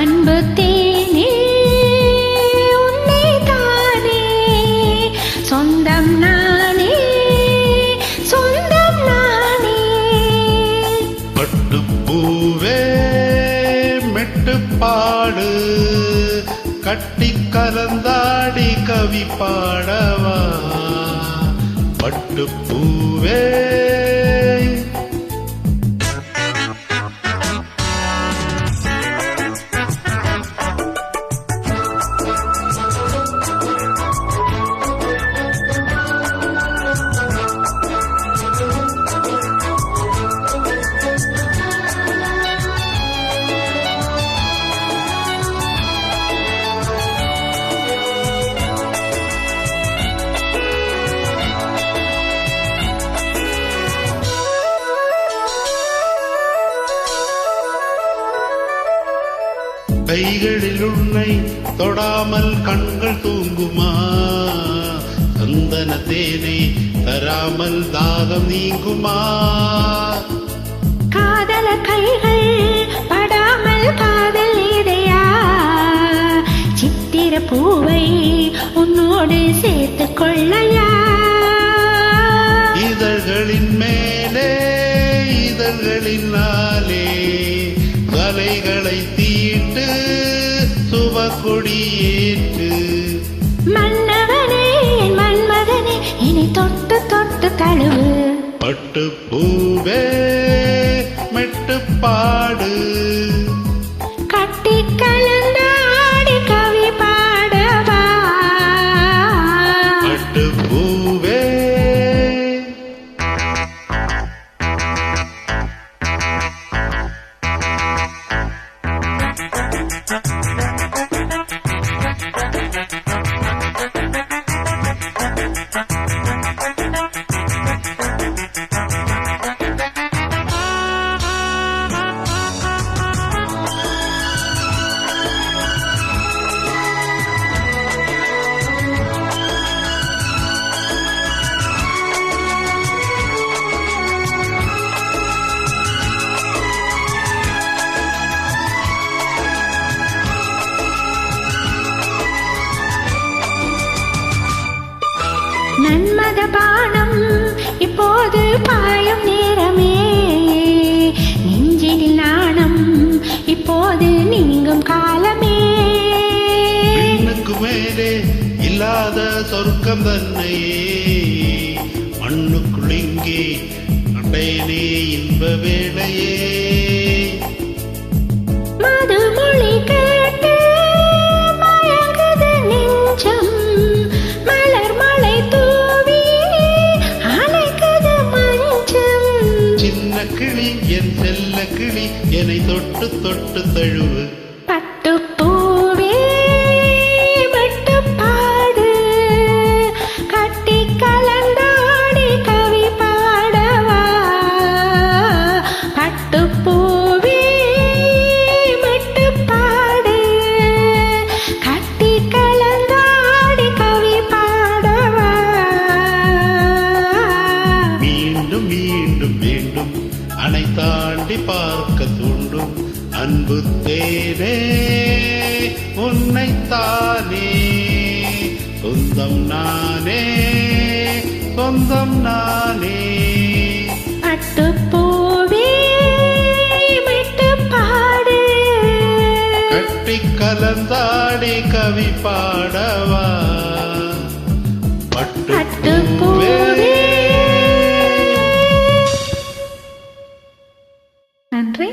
அன்பு தேனே உன்னை தானே சொந்தம் நானே சொந்தம் நானே. பட்டுப்பூவே மெட்டுப்பாடு கட்டி கலந்தாடி கவி பாடவா. பட்டுப்பூவே கைகளில் உன்னை தொடாமல் கண்கள் தூங்குமா. சந்தன தேனை தராமல் தாகம் நீங்குமா. காதல கைகள் படாமல் காதல் இதையா. சித்திர பூவை உன்னோடு சேர்த்துக் கொள்ளையா. இதழ்களின் மேலே இதழ்களினாலே கலைகளை தீட்டு சுபக்கொடியேற்று. மன்னவனே மன்மதனே இனி தொட்டு தொட்டு தழுவு. பட்டுப்பூவே மெட்டுப்பாடு கட்டி கலந்தாடி கவி பாடவா. பட்டுப்பூவே நன்மத பானம் இப்போது பாயும் நேரமே. நெஞ்சில் நாணம் இப்போது நீங்கும் காலமே. பெண்ணுக்கு மேலே இல்லாத சொர்க்கம் தன்னையே மண்ணுக்குள் இங்கே அடையனே இன்ப வேளையே. மதுமொழி கேட்டு மயங்குது நெஞ்சம். மலர் மழை தூவி அழைக்குது மஞ்சம். சின்ன கிளி என் செல்ல கிளி என்னை தொட்டு தொட்டு தழுவு. பட்டுப்பூவே மெட்டுப்பாடு கட்டி கலந்தாடி கவி பாடவா. பட்டுப்பூவே மெட்டுப்பாடு கட்டி கலந்தாடி கவி பாடவா. மீண்டும் மீண்டும் மீண்டும் அணை தாண்டி பார்க்க தூண்டும் அன்பு தேனே உன்னைத்தானே சொந்தம் நானே சொந்தம் நானே. பட்டுப்பூவே மெட்டுப்பாடு கட்டி கலந்தாடி கவி பாடவா. பட்டுப்பூவே. நன்றி.